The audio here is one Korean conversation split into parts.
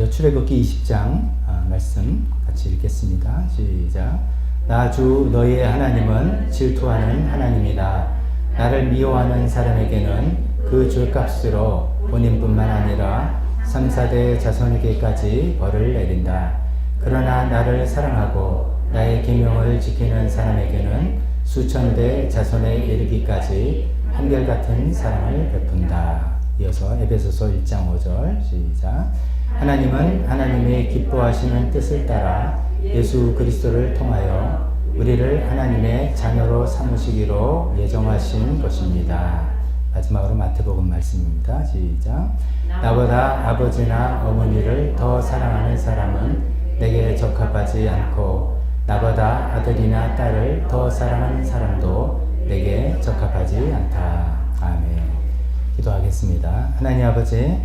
먼저 출애굽기 20장 말씀 같이 읽겠습니다. 시작. 나 주 너희의 하나님은 질투하는 하나님이다. 나를 미워하는 사람에게는 그 죗값으로 본인뿐만 아니라 3, 4대 자손에게까지 벌을 내린다. 그러나 나를 사랑하고 나의 계명을 지키는 사람에게는 수천 대 자손에 이르기까지 한결같은 사랑을 베푼다. 이어서 에베소서 1장 5절 시작. 하나님은 하나님의 기뻐하시는 뜻을 따라 예수 그리스도를 통하여 우리를 하나님의 자녀로 삼으시기로 예정하신 것입니다. 마지막으로 마태복음 말씀입니다. 시작. 나보다 아버지나 어머니를 더 사랑하는 사람은 내게 적합하지 않고 나보다 아들이나 딸을 더 사랑하는 사람도 내게 적합하지 않다. 아멘. 기도하겠습니다. 하나님 아버지,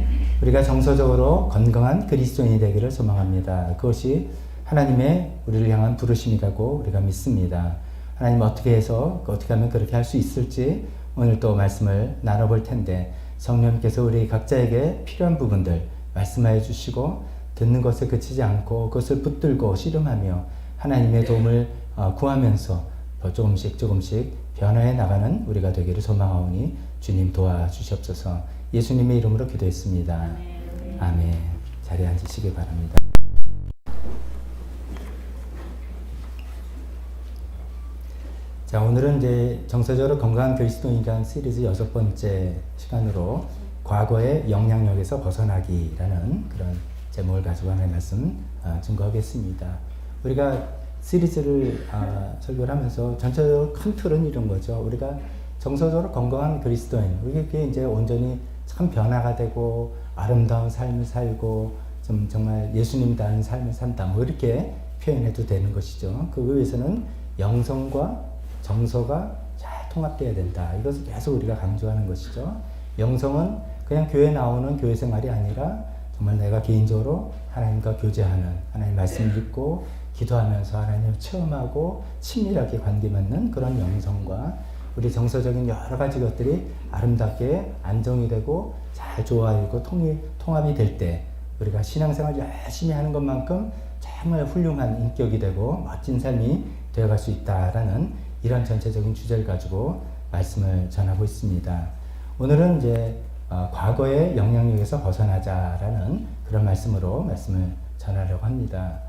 우리가 정서적으로 건강한 그리스도인이 되기를 소망합니다. 그것이 하나님의 우리를 향한 부르심이라고 우리가 믿습니다. 하나님 어떻게 해서 어떻게 하면 그렇게 할 수 있을지 오늘 또 말씀을 나눠볼 텐데 성령님께서 우리 각자에게 필요한 부분들 말씀하여 주시고 듣는 것에 그치지 않고 그것을 붙들고 씨름하며 하나님의 도움을 구하면서 조금씩 변화해 나가는 우리가 되기를 소망하오니 주님 도와주시옵소서. 예수님의 이름으로 기도했습니다. 아멘. 자리에 앉으시기 바랍니다. 자, 오늘은 이제 정서적으로 건강한 그리스도인이라는 시리즈 6번째 시간으로 과거의 영향력에서 벗어나기라는 그런 제목을 가지고 하나의 말씀 증거하겠습니다. 우리가 시리즈를 설교를 하면서 전체적으로 큰 틀은 이런 거죠. 우리가 정서적으로 건강한 그리스도인, 그게 이제 온전히 참 변화가 되고 아름다운 삶을 살고 좀 정말 예수님다운 삶을 산다. 뭐 이렇게 표현해도 되는 것이죠. 그 위해서는 영성과 정서가 잘 통합되어야 된다. 이것을 계속 우리가 강조하는 것이죠. 영성은 그냥 교회 나오는 교회 생활이 아니라 정말 내가 개인적으로 하나님과 교제하는, 하나님 말씀 읽고 기도하면서 하나님을 체험하고 친밀하게 관계 맺는 그런 영성과 우리 정서적인 여러 가지 것들이 아름답게 안정이 되고 잘 조화되고 통합이 될 때 우리가 신앙생활 열심히 하는 것만큼 정말 훌륭한 인격이 되고 멋진 삶이 되어갈 수 있다라는 이런 전체적인 주제를 가지고 말씀을 전하고 있습니다. 오늘은 이제 과거의 영향력에서 벗어나자라는 그런 말씀으로 말씀을 전하려고 합니다.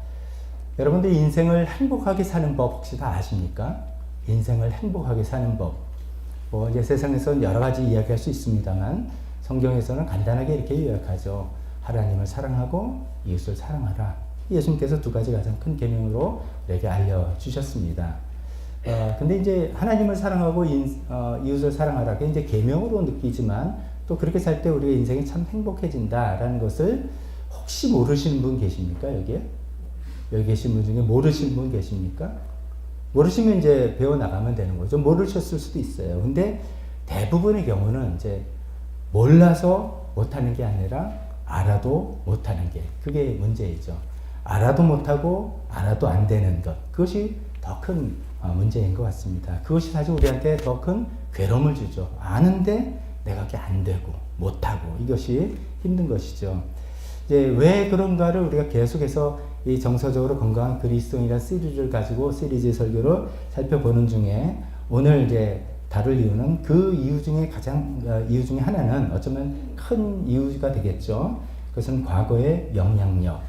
여러분들 인생을 행복하게 사는 법 혹시 다 아십니까? 인생을 행복하게 사는 법. 이제 세상에서는 여러 가지 이야기할 수 있습니다만 성경에서는 간단하게 이렇게 요약하죠. 하나님을 사랑하고 이웃을 사랑하라. 예수님께서 두 가지 가장 큰 계명으로 우리에게 알려주셨습니다. 근데 이제 하나님을 사랑하고 이웃을 사랑하라. 그게 이제 계명으로 느끼지만 또 그렇게 살 때 우리의 인생이 참 행복해진다라는 것을 혹시 모르시는 분 계십니까? 여기 계신 분 중에 모르시는 분 계십니까? 모르시면 이제 배워나가면 되는 거죠. 모르셨을 수도 있어요. 근데 대부분의 경우는 이제 몰라서 못하는 게 아니라 알아도 못하는 게 그게 문제이죠. 알아도 못하고 알아도 안 되는 것. 그것이 더 큰 문제인 것 같습니다. 그것이 사실 우리한테 더 큰 괴로움을 주죠. 아는데 내가 그게 안 되고 못하고 이것이 힘든 것이죠. 이제 왜 그런가를 우리가 계속해서 이 정서적으로 건강한 그리스도인이라는 시리즈를 가지고 시리즈 설교를 살펴보는 중에 오늘 이제 다룰 이유는 그 이유 중에 이유 중에 하나는 어쩌면 큰 이유가 되겠죠. 그것은 과거의 영향력.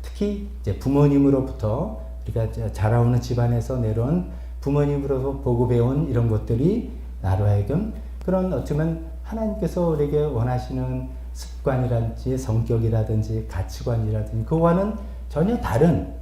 특히 이제 부모님으로부터 우리가 자라오는 집안에서 내려온 부모님으로부터 보고 배운 이런 것들이 나로 하여금 그런 어쩌면 하나님께서 우리에게 원하시는 습관이라든지 성격이라든지 가치관이라든지 그와는 전혀 다른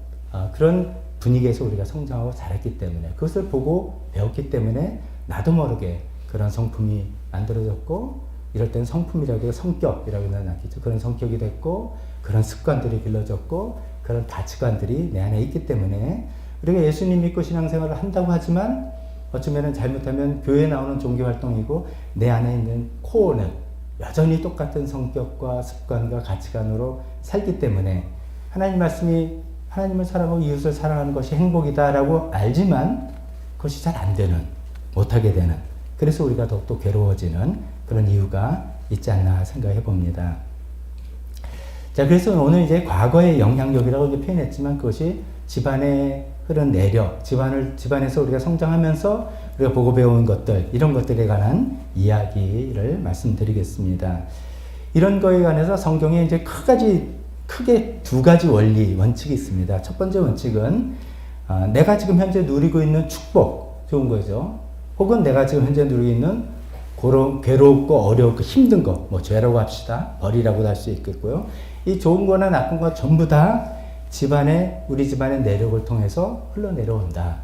그런 분위기에서 우리가 성장하고 자랐기 때문에 그것을 보고 배웠기 때문에 나도 모르게 그런 성품이 만들어졌고 이럴 때는 성품이라고 해서 성격이라고 나누겠죠. 그런 성격이 됐고 그런 습관들이 길러졌고 그런 가치관들이 내 안에 있기 때문에 우리가 예수님 믿고 신앙생활을 한다고 하지만 어쩌면 잘못하면 교회에 나오는 종교활동이고 내 안에 있는 코어는 여전히 똑같은 성격과 습관과 가치관으로 살기 때문에 하나님 말씀이 하나님을 사랑하고 이웃을 사랑하는 것이 행복이다라고 알지만 그것이 잘 안 되는, 못하게 되는, 그래서 우리가 더욱더 괴로워지는 그런 이유가 있지 않나 생각해 봅니다. 자, 그래서 오늘 이제 과거의 영향력이라고 이제 표현했지만 그것이 집안에 흐른 내력, 집안에서 우리가 성장하면서 우리가 보고 배운 것들, 이런 것들에 관한 이야기를 말씀드리겠습니다. 이런 거에 관해서 성경에 이제 크게 두 가지 원칙이 있습니다. 첫 번째 원칙은 내가 지금 현재 누리고 있는 축복, 좋은 거죠. 혹은 내가 지금 현재 누리고 있는 그런 괴롭고 어렵고 힘든 거, 뭐 죄라고 합시다. 벌이라고도 할 수 있겠고요. 이 좋은 거나 나쁜 거 전부 다 우리 집안의 내력을 통해서 흘러내려온다.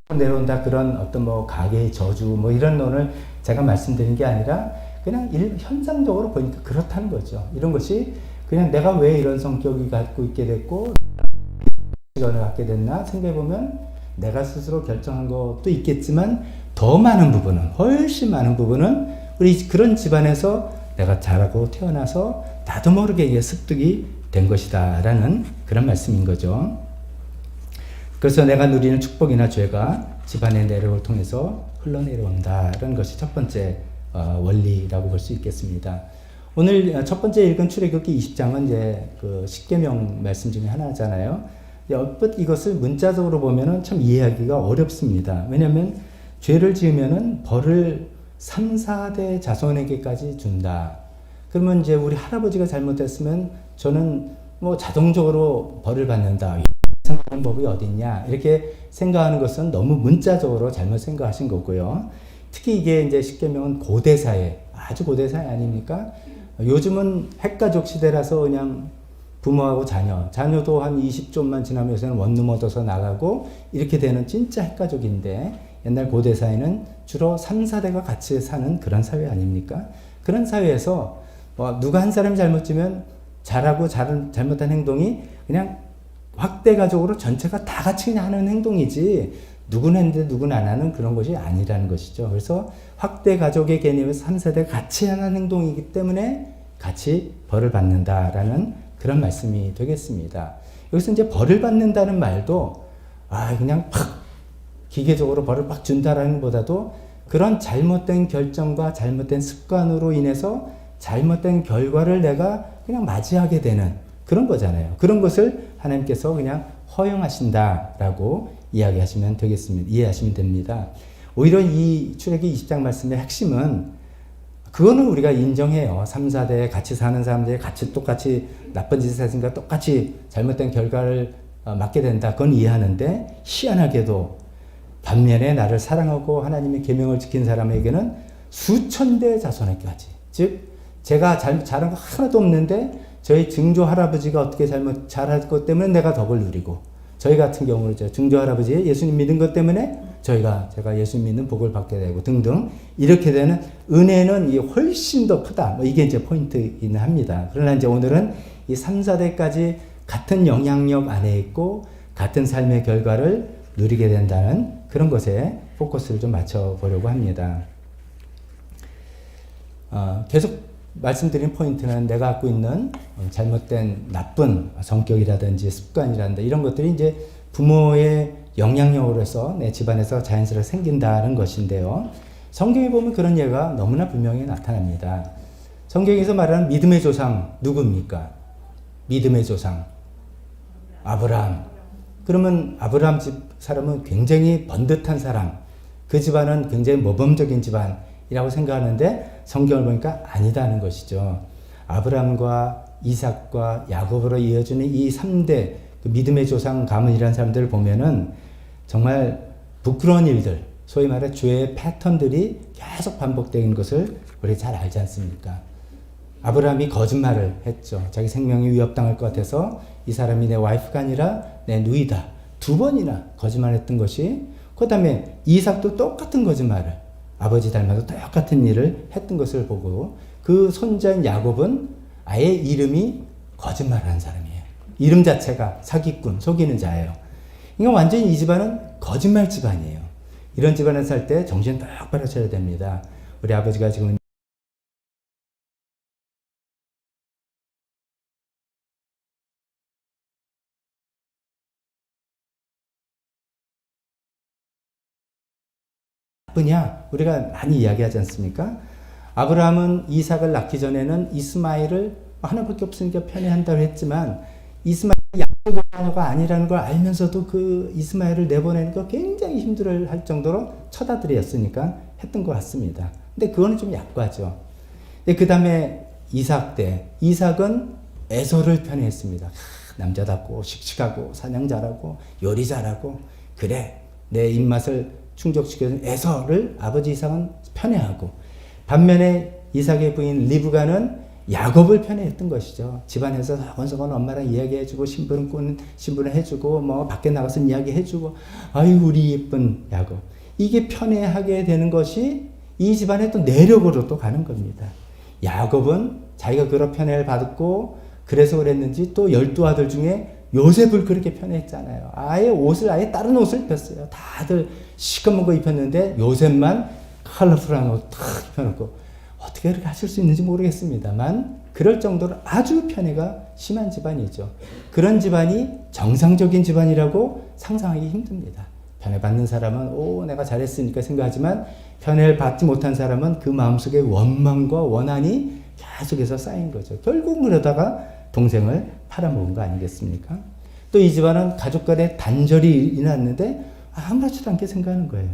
그런 어떤 뭐 가계의 저주 뭐 이런 논을 제가 말씀드린 게 아니라 그냥 현상적으로 보니까 그렇다는 거죠. 이런 것이 그냥 내가 왜 이런 성격이 갖고 있게 됐고 시간을 갖게 됐나 생각해보면 내가 스스로 결정한 것도 있겠지만 더 많은 부분은, 훨씬 많은 부분은 우리 그런 집안에서 내가 자라고 태어나서 나도 모르게 습득이 된 것이다 라는 그런 말씀인 거죠. 그래서 내가 누리는 축복이나 죄가 집안의 내력을 통해서 흘러내려온다라는 것이 첫 번째 원리라고 볼 수 있겠습니다. 오늘 첫 번째 읽은 출애굽기 20장은 이제 그 십계명 말씀 중에 하나잖아요. 얼핏 이것을 문자적으로 보면은 참 이해하기가 어렵습니다. 왜냐하면 죄를 지으면은 벌을 3, 4대 자손에게까지 준다. 그러면 이제 우리 할아버지가 잘못했으면 저는 뭐 자동적으로 벌을 받는다. 생각하는 법이 어딨냐. 이렇게 생각하는 것은 너무 문자적으로 잘못 생각하신 거고요. 특히 이게 이제 십계명은 고대사회, 아주 고대사회 아닙니까? 요즘은 핵가족 시대라서 그냥 부모하고 자녀도 한 20좀만 지나면 요새는 원룸 얻어서 나가고 이렇게 되는 진짜 핵가족인데 옛날 고대사회는 주로 3, 4대가 같이 사는 그런 사회 아닙니까? 그런 사회에서 누가 한 사람이 잘못 지면 잘하고 잘못한 행동이 그냥 확대 가족으로 전체가 다 같이 그냥 하는 행동이지 누구는 했는데 누구는 안 하는 그런 것이 아니라는 것이죠. 그래서 확대 가족의 개념에서 3, 4대 같이 하는 행동이기 때문에 같이 벌을 받는다라는 그런 말씀이 되겠습니다. 여기서 이제 벌을 받는다는 말도 그냥 팍 기계적으로 벌을 막 준다라는 보다도 그런 잘못된 결정과 잘못된 습관으로 인해서 잘못된 결과를 내가 그냥 맞이하게 되는 그런 거잖아요. 그런 것을 하나님께서 그냥 허용하신다라고 이야기하시면 되겠습니다. 이해하시면 됩니다. 오히려 이 출애굽기 20장 말씀의 핵심은 그거는 우리가 인정해요. 3, 4대 같이 사는 사람들이 똑같이 나쁜 짓을 했으니까 똑같이 잘못된 결과를 맞게 된다. 그건 이해하는데 희한하게도 반면에 나를 사랑하고 하나님의 계명을 지킨 사람에게는 수천 대 자손에게까지, 즉 제가 잘한 거 하나도 없는데 저희 증조 할아버지가 어떻게 잘할 것 때문에 내가 덕을 누리고, 저희 같은 경우는 증조 할아버지의 예수님 믿은 것 때문에 제가 예수님 믿는 복을 받게 되고 등등 이렇게 되는 은혜는 훨씬 더 크다. 이게 이제 포인트이긴 합니다. 그러나 이제 오늘은 이 3, 4대까지 같은 영향력 안에 있고 같은 삶의 결과를 누리게 된다는 그런 것에 포커스를 좀 맞춰보려고 합니다. 계속 말씀드린 포인트는 내가 갖고 있는 잘못된 나쁜 성격이라든지 습관이라든지 이런 것들이 이제 부모의 영향력으로 해서 내 집안에서 자연스럽게 생긴다는 것인데요. 성경에 보면 그런 예가 너무나 분명히 나타납니다. 성경에서 말하는 믿음의 조상 누굽니까? 믿음의 조상 아브라함. 그러면 아브라함 집 사람은 굉장히 번듯한 사람, 그 집안은 굉장히 모범적인 집안이라고 생각하는데 성경을 보니까 아니다는 것이죠. 아브라함과 이삭과 야곱으로 이어지는 이 3대 그 믿음의 조상 가문이라는 사람들을 보면은 정말 부끄러운 일들, 소위 말해 죄의 패턴들이 계속 반복되는 것을 우리 잘 알지 않습니까? 아브라함이 거짓말을 했죠. 자기 생명이 위협당할 것 같아서 이 사람이 내 와이프가 아니라 내 누이다. 2번이나 거짓말했던 것이, 그 다음에 이삭도 똑같은 거짓말을, 아버지 닮아서 똑같은 일을 했던 것을 보고 그 손자인 야곱은 아예 이름이 거짓말하는 사람이에요. 이름 자체가 사기꾼, 속이는 자예요. 그러니까 완전히 이 집안은 거짓말 집안이에요. 이런 집안에 살 때 정신 똑바로 차려야 됩니다. 우리 아버지가 지금 나쁘냐? 우리가 많이 이야기하지 않습니까? 아브라함은 이삭을 낳기 전에는 이스마엘을 하나밖에 없으니까 편애한다고 했지만 이스마엘이 야곱의 자녀가 아니라는 걸 알면서도 그 이스마엘을 내보내는 거 굉장히 힘들어할 정도로 처다들이었으니까 했던 것 같습니다. 근데 그거는 좀 약과죠. 그 다음에 이삭 때 이삭은 에서를 편애했습니다. 남자답고 씩씩하고 사냥 잘하고 요리 잘하고 그래 내 입맛을 충족시켜준 에서를 아버지 이삭은 편애하고 반면에 이삭의 부인 리브가는 야곱을 편애했던 것이죠. 집안에서 서건서건 엄마랑 이야기해주고 신부는 해주고 뭐 밖에 나가서 이야기해주고 아유 우리 예쁜 야곱 이게 편애하게 되는 것이 이 집안의 또 내력으로 또 가는 겁니다. 야곱은 자기가 그런 편애를 받았고 그래서 그랬는지 또 12아들 중에 요셉을 그렇게 편애했잖아요. 아예 다른 옷을 입혔어요. 다들 시커먼 거 입혔는데 요셉만 컬러풀한 옷 탁 입혀놓고 어떻게 그렇게 하실 수 있는지 모르겠습니다만 그럴 정도로 아주 편애가 심한 집안이죠. 그런 집안이 정상적인 집안이라고 상상하기 힘듭니다. 편애받는 사람은 내가 잘했으니까 생각하지만 편애를 받지 못한 사람은 그 마음속에 원망과 원한이 계속해서 쌓인 거죠. 결국 그러다가 동생을 팔아먹은 거 아니겠습니까? 또 이 집안은 가족 간의 단절이 일어났는데 아무렇지도 않게 생각하는 거예요.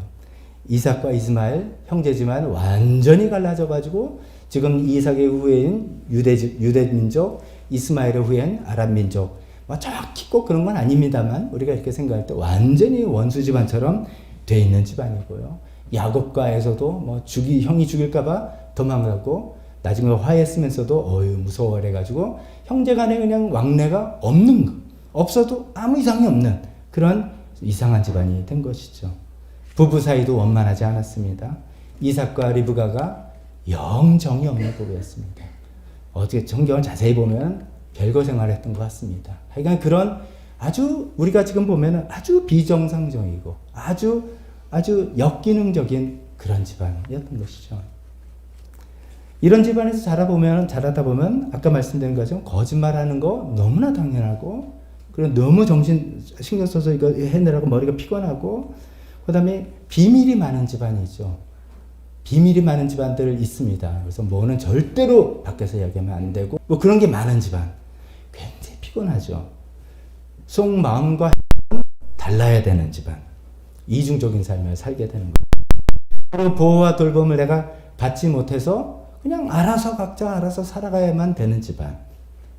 이삭과 이스마엘 형제지만 완전히 갈라져가지고 지금 이삭의 후예인 유대민족, 이스마엘의 후예인 아랍민족 정확히 꼭 그런 건 아닙니다만 우리가 이렇게 생각할 때 완전히 원수 집안처럼 돼 있는 집안이고요. 야곱과 에서도 형이 죽일까봐 도망가고 나중에 화해했으면서도 무서워 그래가지고 형제간에 그냥 왕래가 없어도 아무 이상이 없는 그런 이상한 집안이 된 것이죠. 부부 사이도 원만하지 않았습니다. 이삭과 리브가가 영 정이 없는 부부였습니다. 어떻게 성경을 자세히 보면 별거 생활했던 것 같습니다. 하여간 그런 아주 우리가 지금 보면 아주 비정상적이고 아주 역기능적인 그런 집안이었던 것이죠. 이런 집안에서 자라다 보면 아까 말씀드린 것처럼 거짓말하는 거 너무나 당연하고 그리고 너무 신경 써서 이거 해내라고 머리가 피곤하고 그 다음에 비밀이 많은 집안이죠. 비밀이 많은 집안들 있습니다. 그래서 뭐는 절대로 밖에서 이야기하면 안 되고 그런 게 많은 집안. 굉장히 피곤하죠. 속마음과 달라야 되는 집안. 이중적인 삶을 살게 되는 거예요. 그리고 보호와 돌봄을 내가 받지 못해서 그냥 각자 알아서 살아가야만 되는 집안.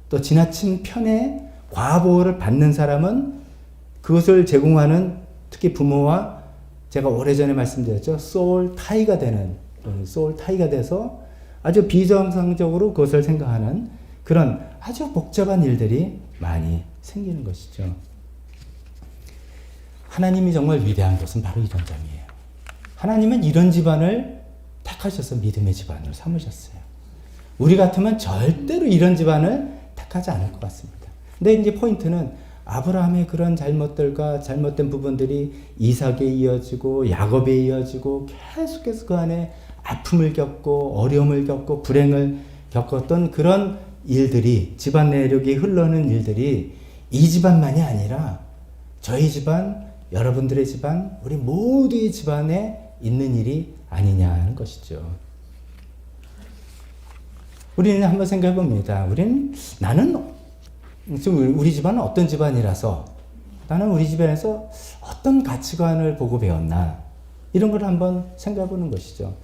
또 지나친 편애, 과보호를 받는 사람은 그것을 제공하는 특히 부모와 제가 오래전에 말씀드렸죠. 소울 타이가 돼서 아주 비정상적으로 그것을 생각하는 그런 아주 복잡한 일들이 많이 생기는 것이죠. 하나님이 정말 위대한 것은 바로 이런 점이에요. 하나님은 이런 집안을 택하셔서 믿음의 집안으로 삼으셨어요. 우리 같으면 절대로 이런 집안을 택하지 않을 것 같습니다. 근데 이제 포인트는 아브라함의 그런 잘못들과 잘못된 부분들이 이삭에 이어지고 야곱에 이어지고 계속해서 그 안에 아픔을 겪고 어려움을 겪고 불행을 겪었던 그런 일들이 집안 내력이 흘러오는 일들이 이 집안만이 아니라 저희 집안, 여러분들의 집안, 우리 모두의 집안에 있는 일이 아니냐 하는 것이죠. 우리는 한번 생각해 봅니다. 우리 집안은 어떤 집안이라서 나는 우리 집안에서 어떤 가치관을 보고 배웠나 이런 걸 한번 생각해 보는 것이죠.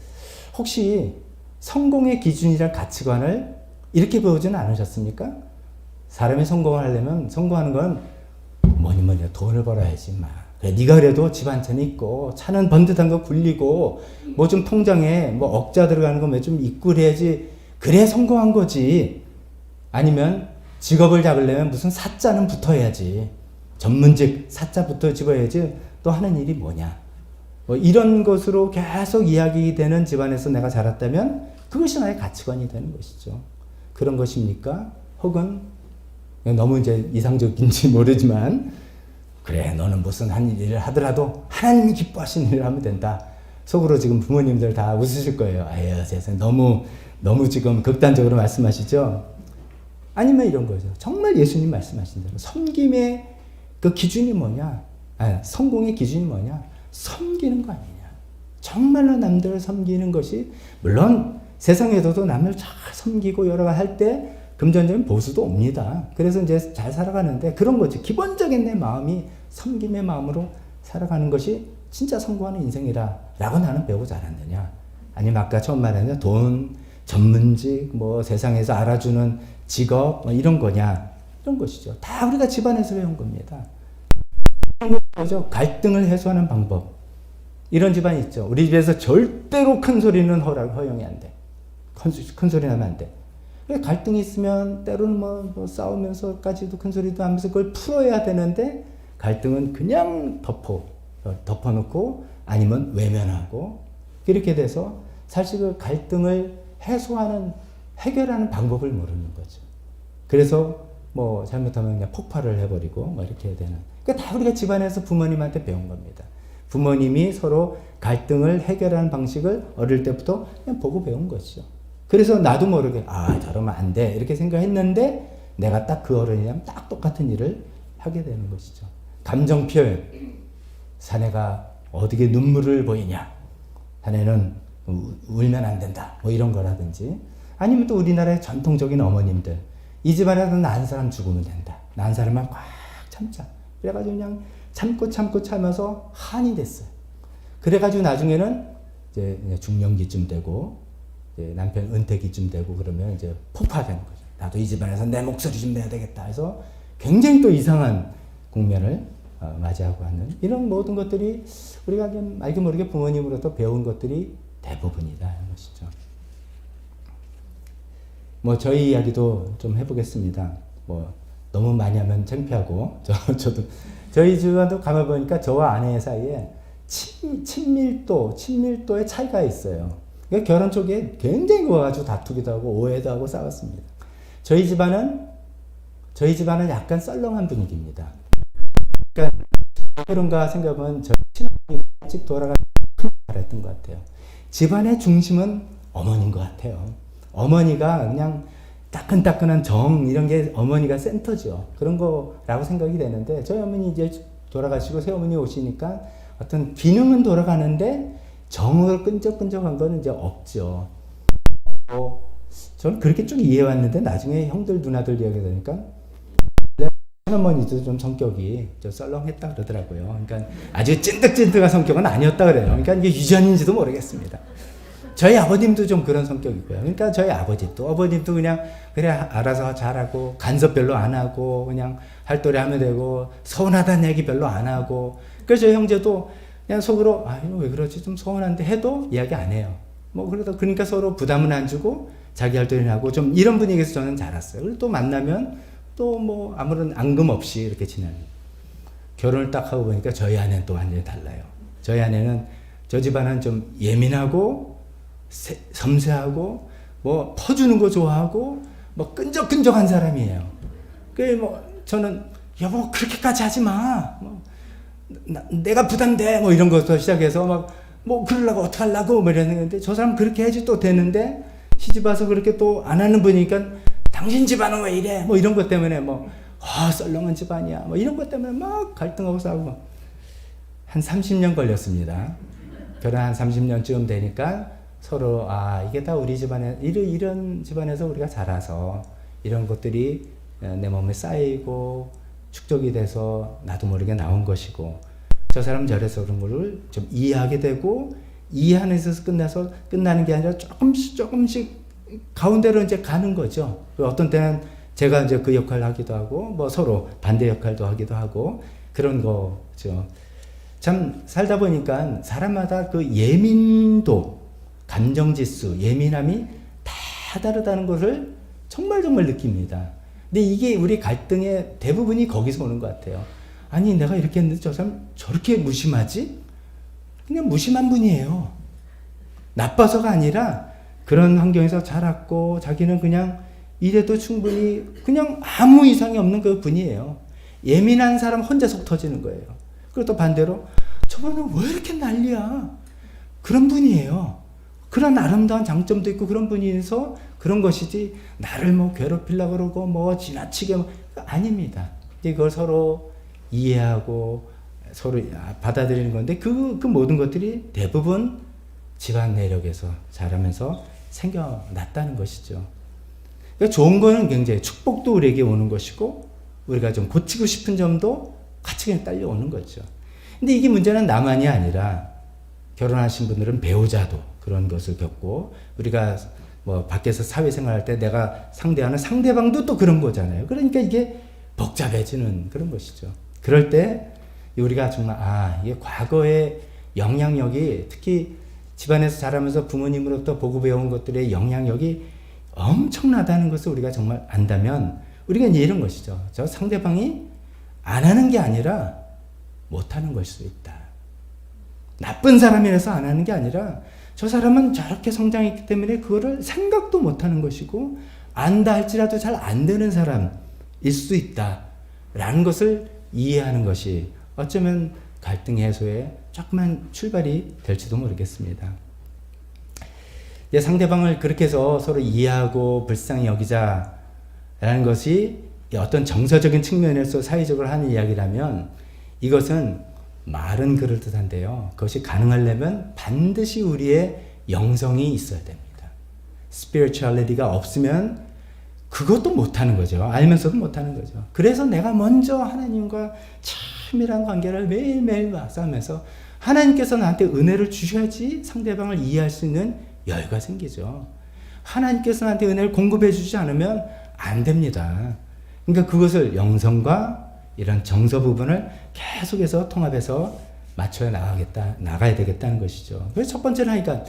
혹시 성공의 기준이란 가치관을 이렇게 배우지는 않으셨습니까? 사람이 성공을 하려면 성공하는 건 뭐니 돈을 벌어야지 그래, 네가 그래도 집 한 채는 있고 차는 번듯한 거 굴리고 뭐 좀 통장에 억자 들어가는 거 좀 있고 그래야지 그래 성공한 거지. 아니면 직업을 잡으려면 무슨 사자는 붙어야지. 전문직 사자부터 집어야지 또 하는 일이 뭐냐. 이런 것으로 계속 이야기되는 집안에서 내가 자랐다면 그것이 나의 가치관이 되는 것이죠. 그런 것입니까? 혹은 너무 이제 이상적인지 모르지만 그래 너는 무슨 한 일을 하더라도 하나님이 기뻐하시는 일을 하면 된다. 속으로 지금 부모님들 다 웃으실 거예요. 아유 세상에 너무 지금 극단적으로 말씀하시죠. 아니면 이런 거죠. 정말 예수님 말씀하신 대로 섬김의 그 기준이 뭐냐? 성공의 기준이 뭐냐? 섬기는 거 아니냐? 정말로 남들을 섬기는 것이 물론 세상에서도 남을 잘 섬기고 여러 가지 할 때 금전적인 보수도 옵니다. 그래서 이제 잘 살아가는데 그런 거지. 기본적인 내 마음이 섬김의 마음으로 살아가는 것이 진짜 성공하는 인생이라고 나는 배우지 않았느냐. 아니면 아까 처음 말했는 돈, 전문직, 뭐 세상에서 알아주는 직업, 뭐 이런 거냐. 이런 것이죠. 다 우리가 집안에서 배운 겁니다. 갈등을 해소하는 방법. 이런 집안이 있죠. 우리 집에서 절대로 큰 소리는 허용이 안 돼. 큰 소리 나면 안 돼. 갈등이 있으면 때로는 뭐 싸우면서까지도 큰 소리도 하면서 그걸 풀어야 되는데 갈등은 그냥 덮어놓고 아니면 외면하고 이렇게 돼서 사실 그 갈등을 해결하는 방법을 모르는 거죠. 그래서 뭐 잘못하면 그냥 폭발을 해버리고 뭐 이렇게 되는. 그러니까 다 우리가 집안에서 부모님한테 배운 겁니다. 부모님이 서로 갈등을 해결하는 방식을 어릴 때부터 그냥 보고 배운 것이죠. 그래서 나도 모르게 저러면 안 돼 이렇게 생각했는데 내가 딱 그 어른이랑 딱 똑같은 일을 하게 되는 것이죠. 감정 표현. 사내가 어떻게 눈물을 보이냐. 사내는 울면 안 된다. 뭐 이런 거라든지. 아니면 또 우리나라의 전통적인 어머님들. 이 집안에서 난 사람 죽으면 된다. 난 사람만 꽉 참자. 그래가지고 그냥 참고 참아서 한이 됐어요. 그래가지고 나중에는 이제 중년기쯤 되고 이제 남편 은퇴기쯤 되고 그러면 이제 폭파되는 거죠. 나도 이 집안에서 내 목소리 좀 내야 되겠다 해서 굉장히 또 이상한 국면을 맞이하고 하는 이런 모든 것들이 우리가 알게 모르게 부모님으로부터 배운 것들이 대부분이다 하는 것이죠. 뭐 저희 이야기도 좀 해보겠습니다. 뭐 너무 많이 하면 창피하고 저도 저희 집안도 가만 보니까 저와 아내 사이에 친밀도의 차이가 있어요. 그러니까 결혼 쪽에 굉장히 그거 다투기도 하고 오해도 하고 싸웠습니다. 저희 집안은 약간 썰렁한 분위기입니다. 그러니까 그런가 생각하면 저희 친어머니가 일찍 돌아가서 잘했던 것 같아요. 집안의 중심은 어머니인 것 같아요. 어머니가 그냥 따끈따끈한 정 이런 게 어머니가 센터죠. 그런 거라고 생각이 되는데 저희 어머니 이제 돌아가시고 새어머니 오시니까 어떤 기능은 돌아가는데 정으로 끈적끈적한 거는 이제 없죠. 저는 그렇게 쭉 이해해왔는데 나중에 형들 누나들 이야기 들으니까 할머니도 좀 성격이 좀 썰렁했다 그러더라고요. 그러니까 아주 찐득찐득한 성격은 아니었다 그래요. 그러니까 이게 유전인지도 모르겠습니다. 저희 아버님도 좀 그런 성격이고요. 그러니까 저희 어버님도 그냥 그래 알아서 잘하고 간섭 별로 안 하고 그냥 할도리 하면 되고 서운하다는 얘기 별로 안 하고 그래서 저희 형제도 그냥 속으로 왜 그러지 좀 서운한데 해도 이야기 안 해요. 뭐 그러니까 서로 부담은 안 주고 자기 할도리는 하고 좀 이런 분위기에서 저는 자랐어요. 그리고 또 만나면 또 뭐 아무런 앙금 없이 이렇게 지내는. 결혼을 딱 하고 보니까 저희 아내는 또 완전히 달라요. 저희 아내는 저 집안은 좀 예민하고 섬세하고 뭐 퍼주는 거 좋아하고 뭐 끈적끈적한 사람이에요. 그래 뭐 저는 여보 그렇게까지 하지 마. 뭐 내가 부담돼 뭐 이런 것부터 시작해서 막 뭐 그러려고 어떡하려고 뭐 이랬는데 저 사람 그렇게 해야지 또 되는데 시집 와서 그렇게 또 안 하는 분이니까 당신 집안은 왜 이래 뭐 이런 것 때문에 뭐 썰렁한 집안이야 뭐 이런 것 때문에 막 갈등하고 싸우고 한 30년 걸렸습니다. 결혼 한 30년쯤 되니까 서로 이게 다 우리 집안에 이런 집안에서 우리가 자라서 이런 것들이 내 몸에 쌓이고 축적이 돼서 나도 모르게 나온 것이고 저 사람 저래서 그런 거를 좀 이해하게 되고 이해하는 데서 끝나는 게 아니라 조금씩 가운데로 이제 가는 거죠. 어떤 때는 제가 이제 그 역할을 하기도 하고 뭐 서로 반대 역할도 하기도 하고 그런 거죠. 참 살다 보니까 사람마다 그 예민도 감정지수, 예민함이 다 다르다는 것을 정말 느낍니다. 근데 이게 우리 갈등의 대부분이 거기서 오는 것 같아요. 아니 내가 이렇게 했는데 저 사람 저렇게 무심하지? 그냥 무심한 분이에요. 나빠서가 아니라 그런 환경에서 자랐고 자기는 그냥 이래도 충분히 그냥 아무 이상이 없는 그 분이에요. 예민한 사람 혼자 속 터지는 거예요. 그리고 또 반대로 저분은 왜 이렇게 난리야? 그런 분이에요. 그런 아름다운 장점도 있고 그런 분이서 그런 것이지 나를 뭐 괴롭히려고 그러고 뭐 지나치게 아닙니다. 이걸 서로 이해하고 서로 받아들이는 건데 그 모든 것들이 대부분 집안 내력에서 자라면서 생겨났다는 것이죠. 그러니까 좋은 거는 굉장히 축복도 우리에게 오는 것이고 우리가 좀 고치고 싶은 점도 같이 그냥 딸려오는 거죠. 근데 이게 문제는 나만이 아니라 결혼하신 분들은 배우자도 그런 것을 겪고 우리가 뭐 밖에서 사회생활할 때 내가 상대하는 상대방도 또 그런 거잖아요. 그러니까 이게 복잡해지는 그런 것이죠. 그럴 때 우리가 정말 이게 과거의 영향력이 특히 집안에서 자라면서 부모님으로부터 보고 배운 것들의 영향력이 엄청나다는 것을 우리가 정말 안다면 우리가 이제 이런 것이죠. 저 상대방이 안 하는 게 아니라 못 하는 것일 수 있다. 나쁜 사람이라서 안 하는 게 아니라 저 사람은 저렇게 성장했기 때문에 그거를 생각도 못 하는 것이고 안다 할지라도 잘 안 되는 사람일 수 있다. 라는 것을 이해하는 것이 어쩌면 갈등 해소에 조그만 출발이 될지도 모르겠습니다. 상대방을 그렇게 해서 서로 이해하고 불쌍히 여기자라는 것이 어떤 정서적인 측면에서 사회적으로 하는 이야기라면 이것은 말은 그럴듯한데요. 그것이 가능하려면 반드시 우리의 영성이 있어야 됩니다. spirituality가 없으면 그것도 못하는 거죠. 알면서도 못하는 거죠. 그래서 내가 먼저 하나님과 참이란 관계를 매일매일 쌓으면서 하나님께서 나한테 은혜를 주셔야지 상대방을 이해할 수 있는 여유가 생기죠. 하나님께서 나한테 은혜를 공급해 주지 않으면 안 됩니다. 그러니까 그것을 영성과 이런 정서 부분을 계속해서 통합해서 맞춰 나가야 되겠다는 것이죠. 그래서 첫 번째는 하니까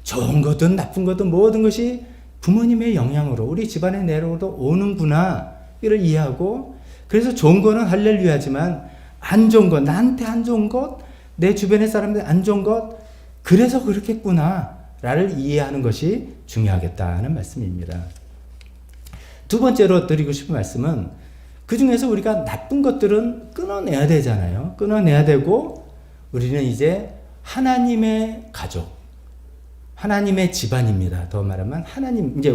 좋은 거든 나쁜 거든 모든 것이 부모님의 영향으로 우리 집안에 내려오도 오는구나 이를 이해하고 그래서 좋은 거는 할렐루야지만 안 좋은 것, 나한테 안 좋은 것, 내 주변의 사람들 안 좋은 것 그래서 그렇겠구나 라를 이해하는 것이 중요하겠다는 말씀입니다. 두 번째로 드리고 싶은 말씀은 그 중에서 우리가 나쁜 것들은 끊어내야 되잖아요. 끊어내야 되고 우리는 이제 하나님의 가족, 하나님의 집안입니다. 더 말하면 하나님, 이제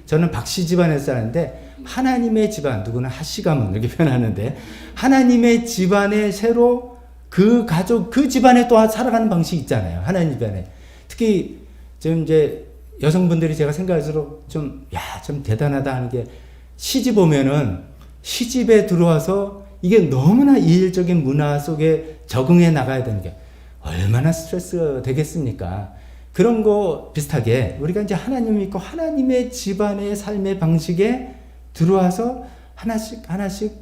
저는 박씨 집안에서 사는데 하나님의 집안, 누구는 하씨 가문 이렇게 표현하는데 하나님의 집안에 새로 그 가족, 그 집안에 또 살아가는 방식이 있잖아요. 하나님 집안에. 특히 지금 이제 여성분들이 제가 생각할수록 좀 대단하다 하는 게 시집 오면은 시집에 들어와서 이게 너무나 이질적인 문화 속에 적응해 나가야 되는 게 얼마나 스트레스가 되겠습니까? 그런 거 비슷하게 우리가 이제 하나님 믿고 하나님의 집안의 삶의 방식에 들어와서 하나씩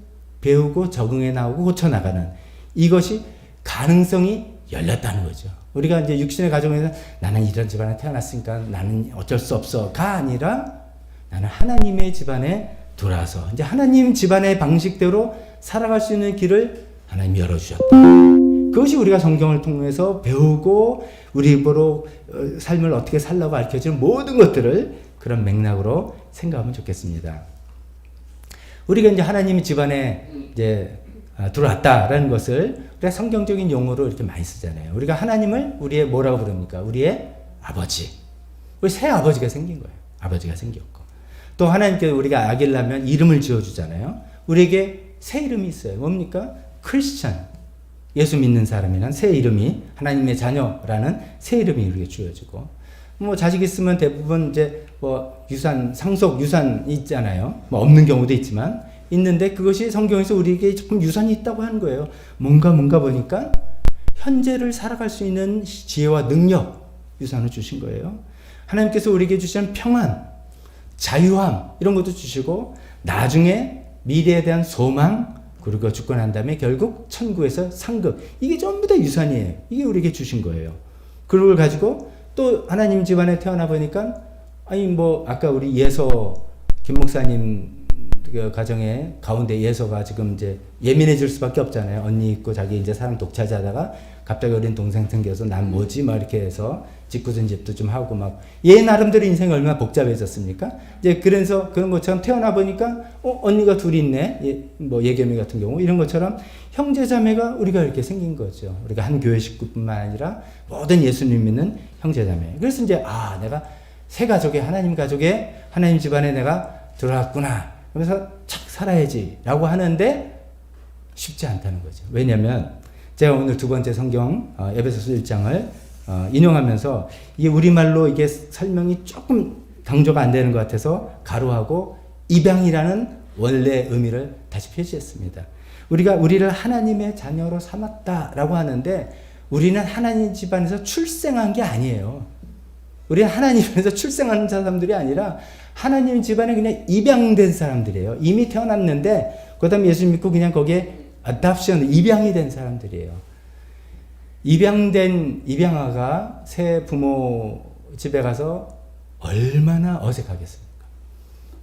배우고 적응해 나오고 고쳐 나가는 이것이 가능성이 열렸다는 거죠. 우리가 이제 육신의 가정에서 나는 이런 집안에 태어났으니까 나는 어쩔 수 없어가 아니라 나는 하나님의 집안에 돌아서 이제 하나님 집안의 방식대로 살아갈 수 있는 길을 하나님이 열어주셨다. 그것이 우리가 성경을 통해서 배우고 우리 입으로 삶을 어떻게 살라고 가르쳐주는 모든 것들을 그런 맥락으로 생각하면 좋겠습니다. 우리가 이제 하나님 집안에 이제 들어왔다라는 것을 우리가 성경적인 용어로 이렇게 많이 쓰잖아요. 우리가 하나님을 우리의 뭐라고 부릅니까? 우리의 아버지. 우리 새 아버지가 생긴 거예요. 아버지가 생겼고. 또 하나님께 우리가 아기를 낳으면 이름을 지어주잖아요. 우리에게 새 이름이 있어요. 뭡니까? 크리스찬. 예수 믿는 사람이란 새 이름이 하나님의 자녀라는 새 이름이 우리에게 주어지고 뭐 자식 있으면 대부분 이제 뭐 유산, 상속 유산 있잖아요. 뭐 없는 경우도 있지만 있는데 그것이 성경에서 우리에게 조금 유산이 있다고 하는 거예요. 뭔가 보니까 현재를 살아갈 수 있는 지혜와 능력 유산을 주신 거예요. 하나님께서 우리에게 주시는 평안, 자유함 이런 것도 주시고 나중에 미래에 대한 소망 그리고 죽고 난 다음에 결국 천국에서 상급 이게 전부 다 유산이에요. 이게 우리에게 주신 거예요. 그걸 가지고 또 하나님 집안에 태어나 보니까 아니 뭐 아까 우리 예서 김 목사님 그 가정에 가운데 예서가 지금 이제 예민해질 수밖에 없잖아요. 언니 있고 자기 이제 사랑 독차지하다가 갑자기 어린 동생 생겨서 난 뭐지 막 이렇게 해서 짓궂은 집도 좀 하고 막 얘 나름대로 인생이 얼마나 복잡해졌습니까? 이제 그래서 그런 것처럼 태어나 보니까 언니가 둘이 있네. 뭐 예겸이 같은 경우 이런 것처럼 형제자매가 우리가 이렇게 생긴 거죠. 우리가 한 교회 식구뿐만 아니라 모든 예수님 믿는 형제자매. 그래서 이제 내가 새 가족에 하나님 가족에 하나님 집안에 내가 들어왔구나. 그래서 착 살아야지 라고 하는데 쉽지 않다는 거죠. 왜냐하면 제가 오늘 두 번째 성경 에베소서 1장을 인용하면서 이게 우리말로 이게 설명이 조금 강조가 안 되는 것 같아서 가로하고 입양이라는 원래 의미를 다시 표시했습니다. 우리가 우리를 하나님의 자녀로 삼았다라고 하는데 우리는 하나님 집안에서 출생한 게 아니에요. 우리는 하나님 집안에서 출생하는 사람들이 아니라 하나님 집안에 그냥 입양된 사람들이에요. 이미 태어났는데 그 다음에 예수 믿고 그냥 거기에 adoption, 입양이 된 사람들이에요. 입양된 입양아가 새 부모 집에 가서 얼마나 어색하겠습니까?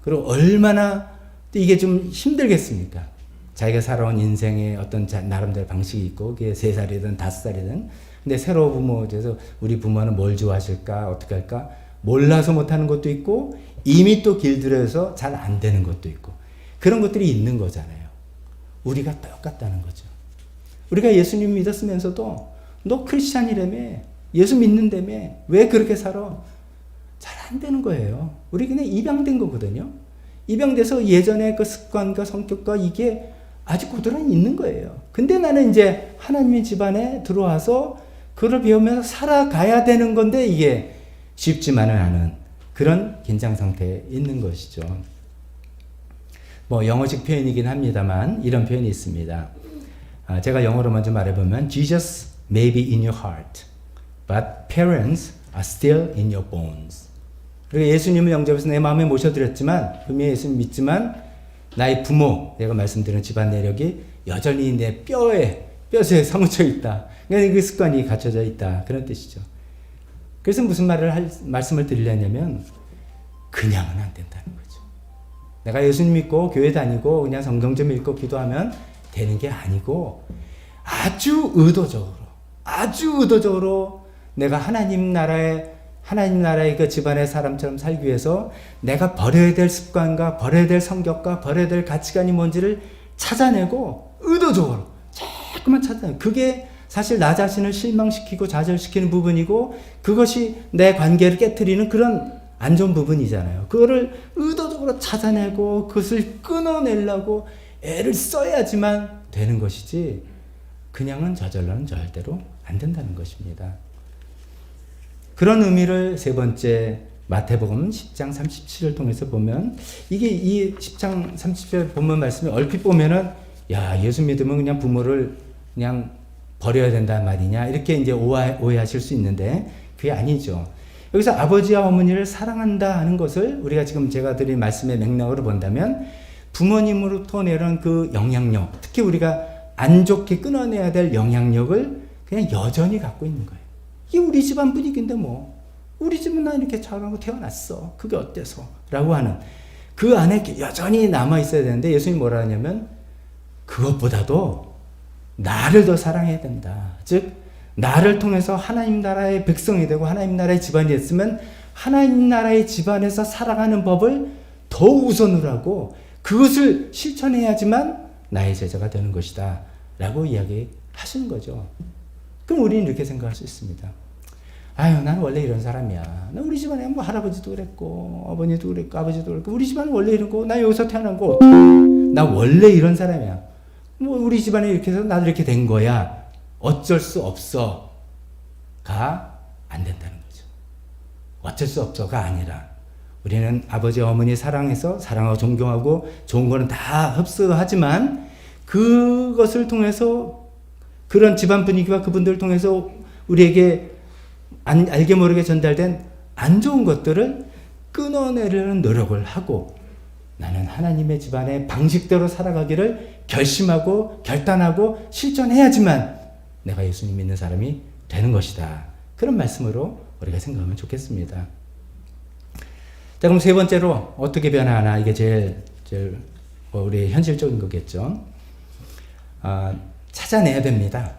그리고 얼마나 이게 좀 힘들겠습니까? 자기가 살아온 인생의 어떤 나름대로 방식이 있고 그게 3살이든 5살이든 근데 새로 부모 돼서 우리 부모는 뭘 좋아하실까 어떻게 할까 몰라서 못하는 것도 있고 이미 또 길들여서 잘 안 되는 것도 있고 그런 것들이 있는 거잖아요. 우리가 똑같다는 거죠. 우리가 예수님 믿었으면서도 너 크리스찬이라며 예수 믿는다며 왜 그렇게 살아? 잘 안 되는 거예요. 우리 그냥 입양된 거거든요. 입양돼서 예전의 그 습관과 성격과 이게 아직 고스란히 있는 거예요. 근데 나는 이제 하나님의 집안에 들어와서 그걸 배우면서 살아가야 되는 건데 이게 쉽지만은 않은 그런 긴장 상태에 있는 것이죠. 뭐 영어식 표현이긴 합니다만 이런 표현이 있습니다. 제가 영어로 먼저 말해보면 Jesus may be in your heart, but parents are still in your bones. 그리고 예수님을 영접해서 내 마음에 모셔드렸지만 분명히 예수님 믿지만 나의 부모, 내가 말씀드린 집안 내력이 여전히 내 뼈에 사무쳐 있다. 그러니까 그 습관이 갖춰져 있다. 그런 뜻이죠. 그래서 무슨 말씀을 드리려냐면 그냥은 안 된다는 거죠. 내가 예수님 믿고 교회 다니고 그냥 성경 좀 읽고 기도하면 되는 게 아니고 아주 의도적으로 내가 하나님 나라의 그 집안의 사람처럼 살기 위해서 내가 버려야 될 습관과 버려야 될 성격과 버려야 될 가치관이 뭔지를 찾아내고 의도적으로 자꾸만 찾아내고 그게 사실 나 자신을 실망시키고 좌절시키는 부분이고 그것이 내 관계를 깨트리는 그런 안 좋은 부분이잖아요. 그거를 의도적으로 찾아내고 그것을 끊어내려고 애를 써야지만 되는 것이지 그냥은 저절로는 절대로 안 된다는 것입니다. 그런 의미를 세 번째 마태복음 10장 37을 통해서 보면 이게 이 10장 37절 본문 말씀을 얼핏 보면은 야 예수 믿으면 그냥 부모를 그냥 버려야 된다는 말이냐 이렇게 이제 오해하실 수 있는데 그게 아니죠. 여기서 아버지와 어머니를 사랑한다 하는 것을 우리가 지금 제가 드린 말씀의 맥락으로 본다면 부모님으로부터 내려온 그 영향력 특히 우리가 안 좋게 끊어내야 될 영향력을 그냥 여전히 갖고 있는 거예요. 이게 우리 집안 분위기인데 뭐 우리 집은 나 이렇게 잘하고 태어났어 그게 어때서 라고 하는 그 안에 여전히 남아있어야 되는데 예수님이 뭐라 하냐면 그것보다도 나를 더 사랑해야 된다. 즉 나를 통해서 하나님 나라의 백성이 되고 하나님 나라의 집안이 됐으면 하나님 나라의 집안에서 살아가는 법을 더 우선으로 하고 그것을 실천해야지만 나의 제자가 되는 것이다 라고 이야기하시는 거죠. 그럼 우리는 이렇게 생각할 수 있습니다. 아유, 난 원래 이런 사람이야. 나 우리 집안에 뭐 할아버지도 그랬고, 어머니도 그랬고, 아버지도 그랬고, 우리 집안은 원래 이런 거, 나 여기서 태어난 거, 나 원래 이런 사람이야. 뭐 우리 집안에 이렇게 해서 나도 이렇게 된 거야. 어쩔 수 없어가 안 된다는 거죠. 어쩔 수 없어가 아니라 우리는 아버지 어머니 사랑해서 사랑하고 존경하고 좋은 거는 다 흡수하지만 그것을 통해서 그런 집안 분위기와 그분들을 통해서 우리에게 알게 모르게 전달된 안 좋은 것들을 끊어내려는 노력을 하고 나는 하나님의 집안의 방식대로 살아가기를 결심하고 결단하고 실천해야지만 내가 예수님 믿는 사람이 되는 것이다. 그런 말씀으로 우리가 생각하면 좋겠습니다. 자, 그럼 세 번째로 어떻게 변화하나 이게 제일 우리 현실적인 거겠죠. 찾아내야 됩니다.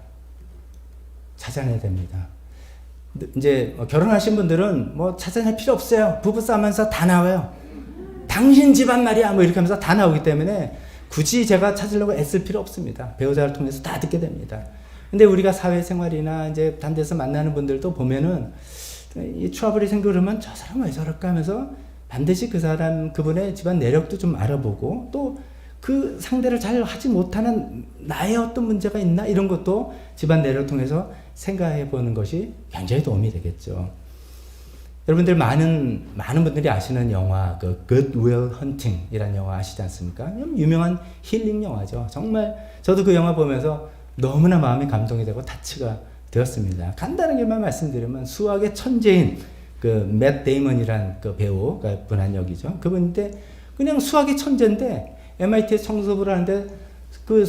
이제 결혼하신 분들은 뭐 찾아낼 필요 없어요. 부부싸움하면서 다 나와요. 당신 집안 말이야 뭐 이렇게 하면서 다 나오기 때문에 굳이 제가 찾으려고 애쓸 필요 없습니다. 배우자를 통해서 다 듣게 됩니다. 근데 우리가 사회생활이나 이제 단 데서 만나는 분들도 보면은 이 트러블이 생기면 저 사람 왜 저럴까 하면서 반드시 그분의 집안 내력도 좀 알아보고 또 그 상대를 잘 하지 못하는 나의 어떤 문제가 있나 이런 것도 집안 내력을 통해서 생각해 보는 것이 굉장히 도움이 되겠죠. 여러분들 많은 분들이 아시는 영화 그 Good Will Hunting이라는 영화 아시지 않습니까? 유명한 힐링 영화죠. 정말 저도 그 영화 보면서 너무나 마음이 감동이 되고 타치가 되었습니다. 간단하게만 말씀드리면 수학의 천재인 그 맷 데이먼이란 그 배우가 분한 역이죠. 그분인데 그냥 수학의 천재인데 MIT에 청소부를 하는데 그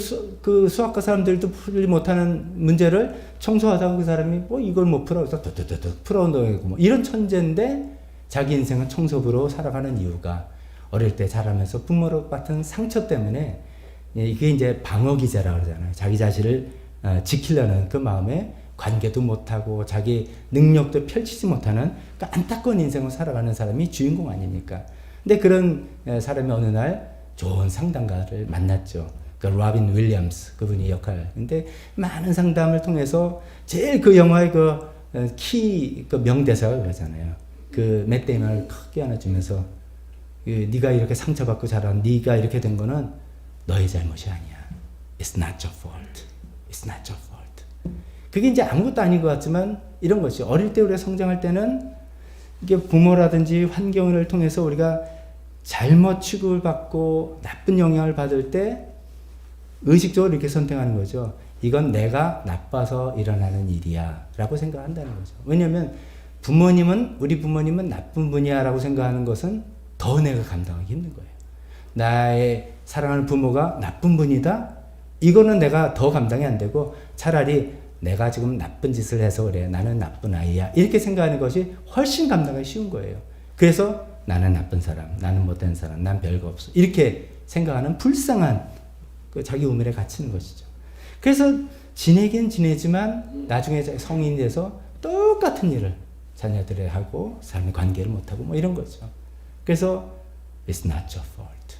수학과 사람들도 풀지 못하는 문제를 청소하다가 그 사람이 뭐 이걸 못 풀어서 풀어온다고 뭐 이런 천재인데 자기 인생은 청소부로 살아가는 이유가 어릴 때 자라면서 부모로 받은 상처 때문에 이게 이제 방어기제라고 그러잖아요. 자기 자신을 지키려는 그 마음에 관계도 못하고 자기 능력도 펼치지 못하는 그러니까 안타까운 인생을 살아가는 사람이 주인공 아닙니까? 근데 그런 사람이 어느 날 좋은 상담가를 만났죠. 그 로빈 윌리엄스 그분이 역할. 근데 많은 상담을 통해서 제일 그 영화의 그 명대사가 그러잖아요. 그 맷 데이먼을 크게 안아주면서 네가 이렇게 상처받고 자란 네가 이렇게 된 거는 너의 잘못이 아니야. It's not your fault. It's not your fault. 그게 이제 아무것도 아닌 것 같지만 이런 것이 어릴 때 우리가 성장할 때는 이게 부모라든지 환경을 통해서 우리가 잘못 취급을 받고 나쁜 영향을 받을 때 의식적으로 이렇게 선택하는 거죠. 이건 내가 나빠서 일어나는 일이야 라고 생각한다는 거죠. 왜냐하면 우리 부모님은 나쁜 분이야 라고 생각하는 것은 더 내가 감당하기 힘든 거예요. 나의 사랑하는 부모가 나쁜 분이다? 이거는 내가 더 감당이 안 되고 차라리 내가 지금 나쁜 짓을 해서 그래. 나는 나쁜 아이야. 이렇게 생각하는 것이 훨씬 감당하기 쉬운 거예요. 그래서 나는 나쁜 사람, 나는 못된 사람, 난 별거 없어. 이렇게 생각하는 불쌍한 그 자기 우물에 갇히는 것이죠. 그래서 지내긴 지내지만 나중에 성인이 돼서 똑같은 일을 자녀들에 하고 삶의 관계를 못하고 뭐 이런 거죠. 그래서 It's not your fault.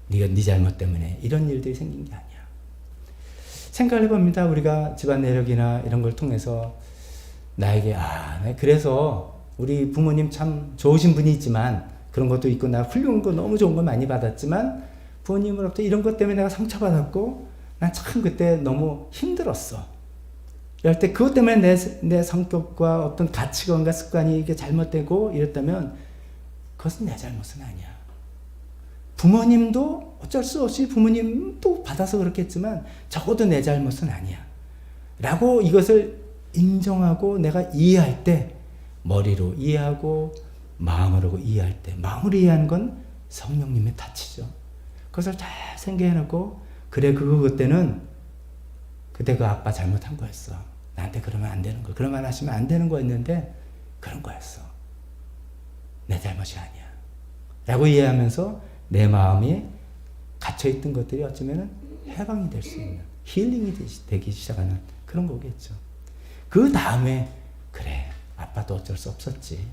네 잘못 때문에 이런 일들이 생긴 게 아니야. 생각을 해봅니다. 우리가 집안 내력이나 이런 걸 통해서 나에게 그래서 우리 부모님 참 좋으신 분이 있지만 그런 것도 있고 나 훌륭한 거 너무 좋은 거 많이 받았지만 부모님으로부터 이런 것 때문에 내가 상처받았고 난 참 그때 너무 힘들었어. 이럴 때 그것 때문에 내 성격과 어떤 가치관과 습관이 이게 잘못되고 이랬다면 그것은 내 잘못은 아니야. 부모님도 어쩔 수 없이 부모님도 받아서 그렇겠지만 적어도 내 잘못은 아니야. 라고 이것을 인정하고 내가 이해할 때 머리로 이해하고 마음으로 이해할 때 마음으로 이해하는 건 성령님의 타치죠. 그것을 잘 생각해놓고 그래 그때는 그때 그 아빠 잘못한 거였어. 나한테 그러면 안 되는 거. 그런 말 하시면 안 되는 거였는데 그런 거였어. 내 잘못이 아니야. 라고 이해하면서 내 마음이 갇혀있던 것들이 어쩌면 해방이 될 수 있는 힐링이 되기 시작하는 그런 거겠죠. 그 다음에 그래 아빠도 어쩔 수 없었지.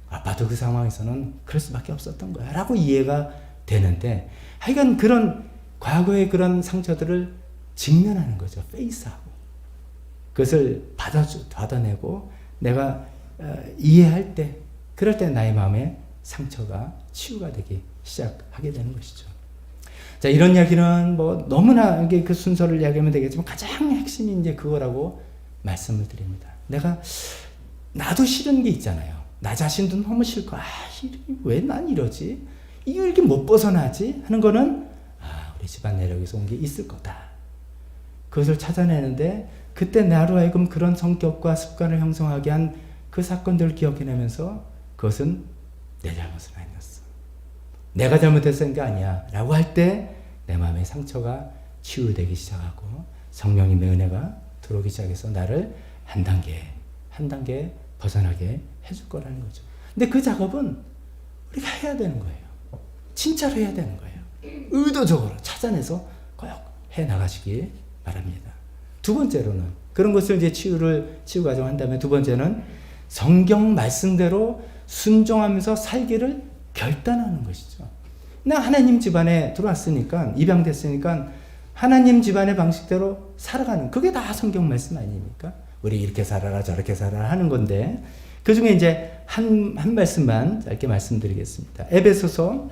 아빠도 그 상황에서는 그럴 수밖에 없었던 거야 라고 이해가 되는데 하여간 그런 과거의 그런 상처들을 직면하는 거죠. 페이스하고 그것을 받아내고 내가 이해할 때 그럴 때 나의 마음에 상처가 치유가 되기 시작하게 되는 것이죠. 자, 이런 이야기는 뭐 너무나 이게 그 순서를 이야기하면 되겠지만 가장 핵심이 이제 그거라고 말씀을 드립니다. 나도 싫은 게 있잖아요. 나 자신도 너무 싫고 왜 난 이러지? 이거 이렇게 못 벗어나지? 하는 거는 우리 집안 내력에서 온 게 있을 거다. 그것을 찾아내는데 그때 나로 하여금 그런 성격과 습관을 형성하게 한 그 사건들을 기억해내면서 그것은 내 잘못은 아니었어. 내가 잘못했던 게 아니야. 라고 할 때 내 마음의 상처가 치유되기 시작하고 성령님의 은혜가 들어오기 시작해서 나를 한 단계 벗어나게 해줄 거라는 거죠. 근데 그 작업은 우리가 해야 되는 거예요. 진짜로 해야 되는 거예요. 의도적으로 찾아내서 꼭 해나가시기 바랍니다. 두 번째로는 그런 것을 이제 치유 과정을 한 다음에 두 번째는 성경 말씀대로 순종하면서 살기를 결단하는 것이죠. 나 하나님 집안에 들어왔으니까 입양됐으니까 하나님 집안의 방식대로 살아가는 그게 다 성경 말씀 아닙니까? 우리 이렇게 살아라 저렇게 살아라 하는 건데 그 중에 이제 한 말씀만 짧게 말씀드리겠습니다. 에베소서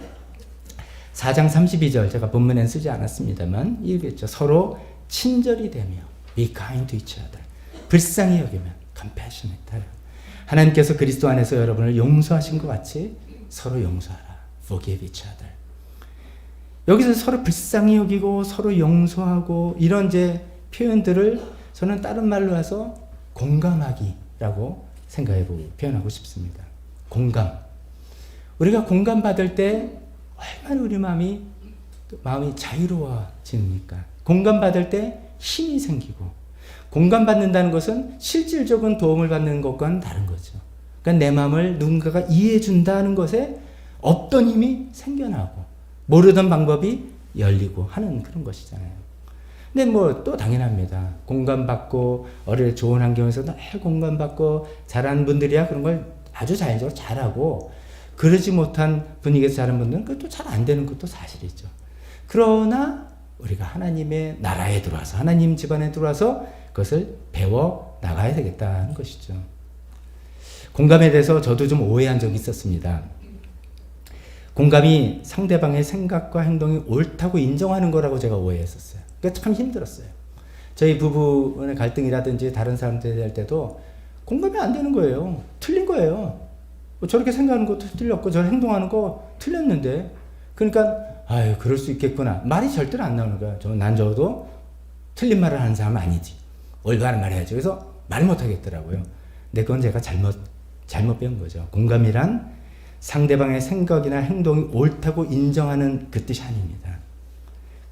4장 32절 제가 본문엔 쓰지 않았습니다만 읽겠죠. 서로 친절히 대며 be kind to each other. 불쌍히 여기면 compassionate. 하나님께서 그리스도 안에서 여러분을 용서하신 것 같이 서로 용서하라. Forgive each other. 여기서 서로 불쌍히 여기고 서로 용서하고 이런 이제 표현들을 저는 다른 말로 해서 공감하기라고 생각해보고 표현하고 싶습니다. 공감. 우리가 공감받을 때 얼마나 우리 마음이 자유로워집니까? 공감받을 때 힘이 생기고, 공감받는다는 것은 실질적인 도움을 받는 것과는 다른 거죠. 그러니까 내 마음을 누군가가 이해해 준다는 것에 없던 힘이 생겨나고 모르던 방법이 열리고 하는 그런 것이잖아요. 근데 뭐 또 당연합니다. 공감받고 어릴 때 좋은 환경에서 늘 공감받고 잘하는 분들이야 그런 걸 아주 자연적으로 잘하고, 그러지 못한 분위기에서 자란 분들은 그것도 잘 안 되는 것도 사실이죠. 그러나 우리가 하나님의 나라에 들어와서 하나님 집안에 들어와서 그것을 배워 나가야 되겠다는 것이죠. 공감에 대해서 저도 좀 오해한 적이 있었습니다. 공감이 상대방의 생각과 행동이 옳다고 인정하는 거라고 제가 오해했었어요. 그러니까 참 힘들었어요. 저희 부부의 갈등이라든지 다른 사람들에 대할 때도 공감이 안 되는 거예요. 틀린 거예요. 저렇게 생각하는 것도 틀렸고 저렇게 행동하는 거 틀렸는데, 그러니까 아유 그럴 수 있겠구나 말이 절대로 안 나오는 거야. 난 적어도 틀린 말을 하는 사람은 아니지, 올바른 말 해야지. 그래서 말 못 하겠더라고요. 근데 그건 제가 잘못 배운 거죠. 공감이란 상대방의 생각이나 행동이 옳다고 인정하는 그 뜻이 아닙니다.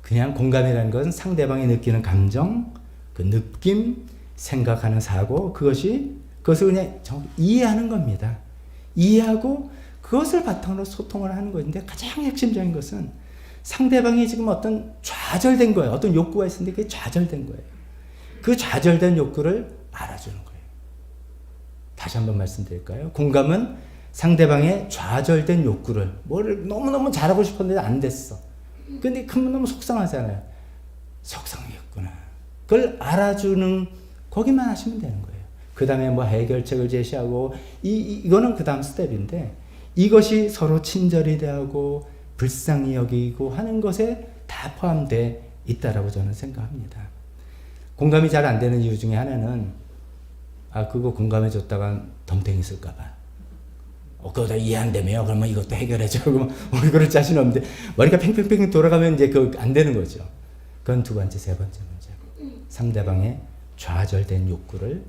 그냥 공감이라는 것은 상대방이 느끼는 감정, 그 느낌, 생각하는 사고, 그것을 그냥 이해하는 겁니다. 이해하고 그것을 바탕으로 소통을 하는 것인데, 가장 핵심적인 것은 상대방이 지금 어떤 좌절된 거예요. 어떤 욕구가 있었는데 그게 좌절된 거예요. 그 좌절된 욕구를 알아주는 거예요. 다시 한번 말씀드릴까요? 공감은 상대방의 좌절된 욕구를, 뭐를 너무너무 잘하고 싶었는데 안 됐어. 근데 그러면 너무 속상하잖아요. 속상했구나. 그걸 알아주는, 거기만 하시면 되는 거예요. 그 다음에 뭐 해결책을 제시하고, 이거는 그 다음 스텝인데, 이것이 서로 친절히 대하고 불쌍히 여기고 하는 것에 다 포함되어 있다라고 저는 생각합니다. 공감이 잘 안 되는 이유 중에 하나는, 그거 공감해 줬다가 덤탱이 쓸까봐. 그거 이해 안 되면 그러면 이것도 해결해줘. 그러면 그럴 자신 없는데 머리가 팽팽팽 돌아가면 이제 그 안 되는 거죠. 그건 두 번째, 세 번째 문제고, 상대방의 좌절된 욕구를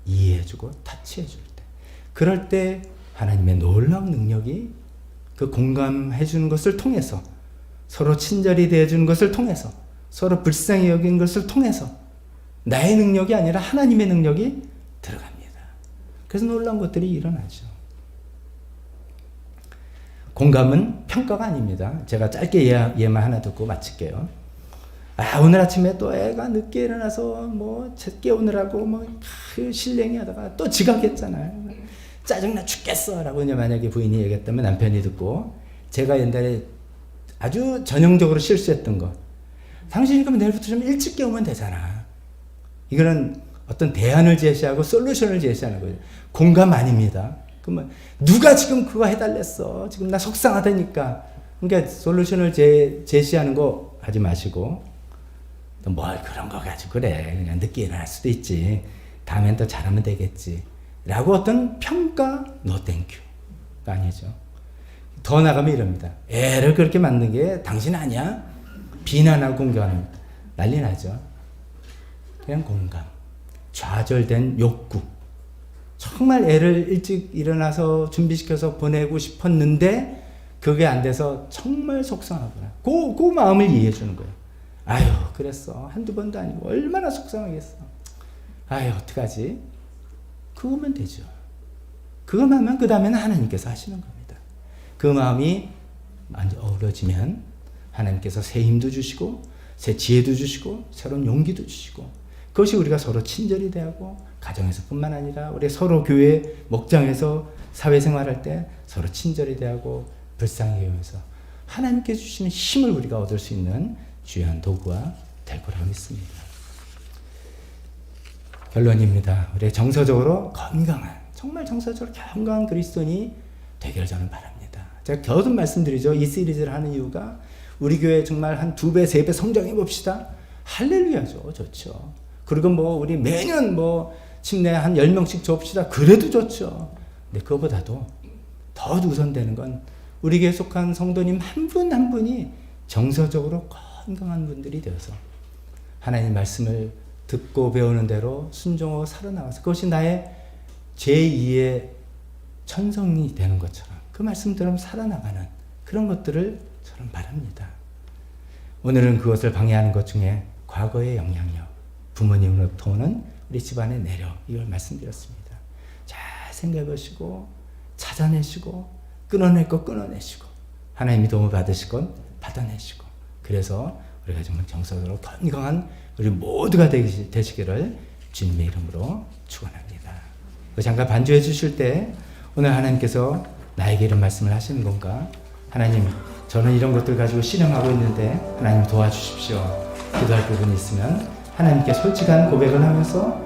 이해해주고 터치해줄 때, 그럴 때 하나님의 놀라운 능력이 그 공감해주는 것을 통해서, 서로 친절히 대해주는 것을 통해서, 서로 불쌍히 여기는 것을 통해서 나의 능력이 아니라 하나님의 능력이 들어갑니다. 그래서 놀라운 것들이 일어나죠. 공감은 평가가 아닙니다. 제가 짧게 예만 하나 듣고 마칠게요. 오늘 아침에 또 애가 늦게 일어나서 뭐 깨우느라고 실랭이 하다가 또 지각했잖아요. 짜증나 죽겠어 라고 이제 만약에 부인이 얘기했다면 남편이 듣고, 제가 옛날에 아주 전형적으로 실수했던 거, 당신이 그럼 내일부터 좀 일찍 깨우면 되잖아. 이거는 어떤 대안을 제시하고 솔루션을 제시하는 거예요. 공감 아닙니다. 그러면 누가 지금 그거 해달랬어, 지금 나 속상하다니까. 그러니까 솔루션을 제시하는 거 하지 마시고, 또 뭘 그런 거 가지고 그래, 그냥 늦게 일어날 수도 있지, 다음엔 또 잘하면 되겠지 라고 어떤 평가, no thank you가 아니죠. 더 나가면 이럽니다. 애를 그렇게 만든 게 당신 아니야? 비난하고 공격하는, 난리 나죠. 그냥 공감, 좌절된 욕구, 정말 애를 일찍 일어나서 준비시켜서 보내고 싶었는데 그게 안 돼서 정말 속상하구나. 그 마음을 이해해 주는 거예요. 아유 그랬어, 한두 번도 아니고 얼마나 속상하겠어. 아유 어떡하지? 그거면 되죠. 그거만 하면 그 다음에는 하나님께서 하시는 겁니다. 그 마음이 완전 어우러지면 하나님께서 새 힘도 주시고 새 지혜도 주시고 새로운 용기도 주시고, 그것이 우리가 서로 친절히 대하고 가정에서뿐만 아니라 우리 서로 교회 목장에서 사회생활할 때 서로 친절히 대하고 불쌍히 여기면서 하나님께 주시는 힘을 우리가 얻을 수 있는 주요한 도구가 될 거라고 믿습니다. 결론입니다. 우리 정서적으로 건강한, 정말 정서적으로 건강한 그리스도인이 되기를 저는 바랍니다. 제가 겨우도 말씀드리죠. 이 시리즈를 하는 이유가 우리 교회 정말 한 2배, 3배 성장해 봅시다. 할렐루야죠. 좋죠. 그리고 우리 매년 침례 한 10명씩 줍시다. 그래도 좋죠. 근데 그거보다도 더 우선되는 건 우리 교회에 속한 성도님 한 분 한 분이 정서적으로 건강한 분들이 되어서 하나님 말씀을 듣고 배우는 대로 순종하고 살아나가서 그것이 나의 제2의 천성이 되는 것처럼 그 말씀대로 살아나가는 그런 것들을 저는 바랍니다. 오늘은 그것을 방해하는 것 중에 과거의 영향력, 부모님으로부터 오는 우리 집안의 내력, 이걸 말씀드렸습니다. 잘 생각해 보시고 찾아내시고 끊어낼 거 끊어내시고 하나님이 도움을 받으실 건 받아내시고 그래서 우리가 정말 정서적으로 건강한 우리 모두가 되시기를 주님의 이름으로 축원합니다. 잠깐 반주해 주실 때 오늘 하나님께서 나에게 이런 말씀을 하시는 건가? 하나님, 저는 이런 것들 가지고 실행하고 있는데 하나님 도와주십시오. 기도할 부분이 있으면 하나님께 솔직한 고백을 하면서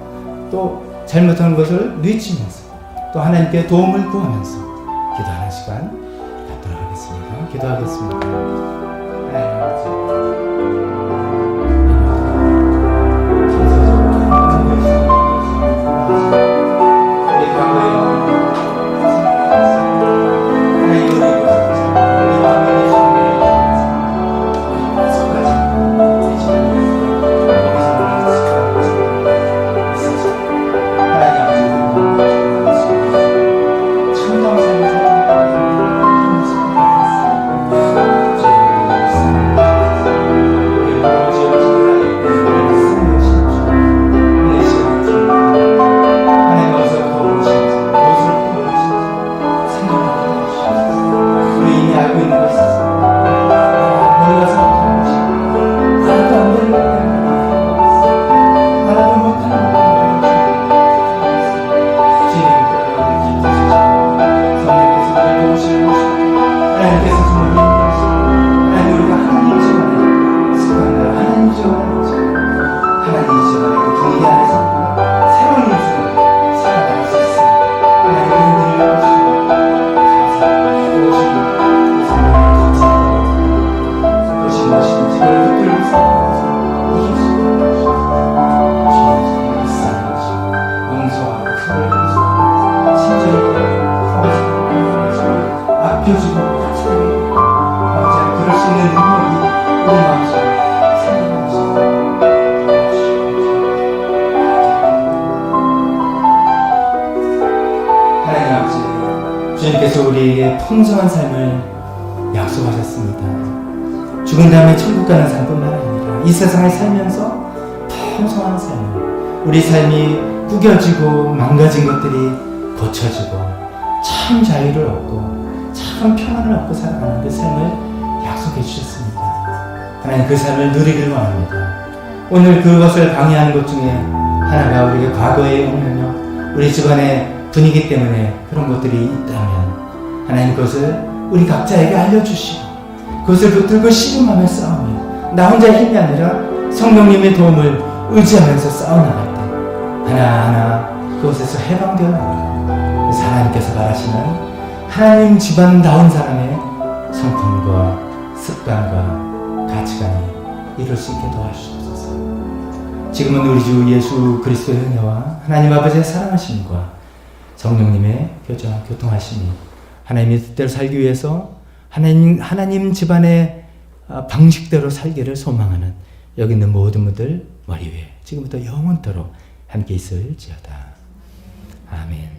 또 잘못한 것을 뉘치면서 또 하나님께 도움을 구하면서 기도하는 시간 갖도록 하겠습니다. 기도하겠습니다. 하나님 주님께서 우리에게 풍성한 삶을 약속하셨습니다. 죽은 다음에 천국 가는 삶뿐만 아니라 이 세상에 살면서 풍성한 삶을 우리 삶이 구겨지고 망가진 것들이 고쳐지고 참 자유를 얻고 참 평안을 얻고 살아가는 그 삶을 약속해 주셨습니다. 하나님 그 삶을 누리기를 원합니다. 오늘 그것을 방해하는 것 중에 하나가 우리가 과거의 영향력, 우리 집안의 분위기 때문에 그런 것들이 있다면 하나님 그것을 우리 각자에게 알려주시고 그것을 붙들고 씨름하며 싸우며 나 혼자 힘이 아니라 성령님의 도움을 의지하면서 싸워나갈 때 하나하나 그것에서 해방되어 나가고 그래서 하나님께서 바라시는 하나님 집안다운 사람의 성품과 습관과 가치관이 이룰 수 있게 도와주시옵소서. 지금은 우리 주 예수 그리스도의 은혜와 하나님 아버지의 사랑하심과 성령님의 교통하심이 하나님의 뜻대로 살기 위해서 하나님 집안의 방식대로 살기를 소망하는 여기 있는 모든 분들 머리 위에 지금부터 영원토록 함께 있을지어다. 아멘.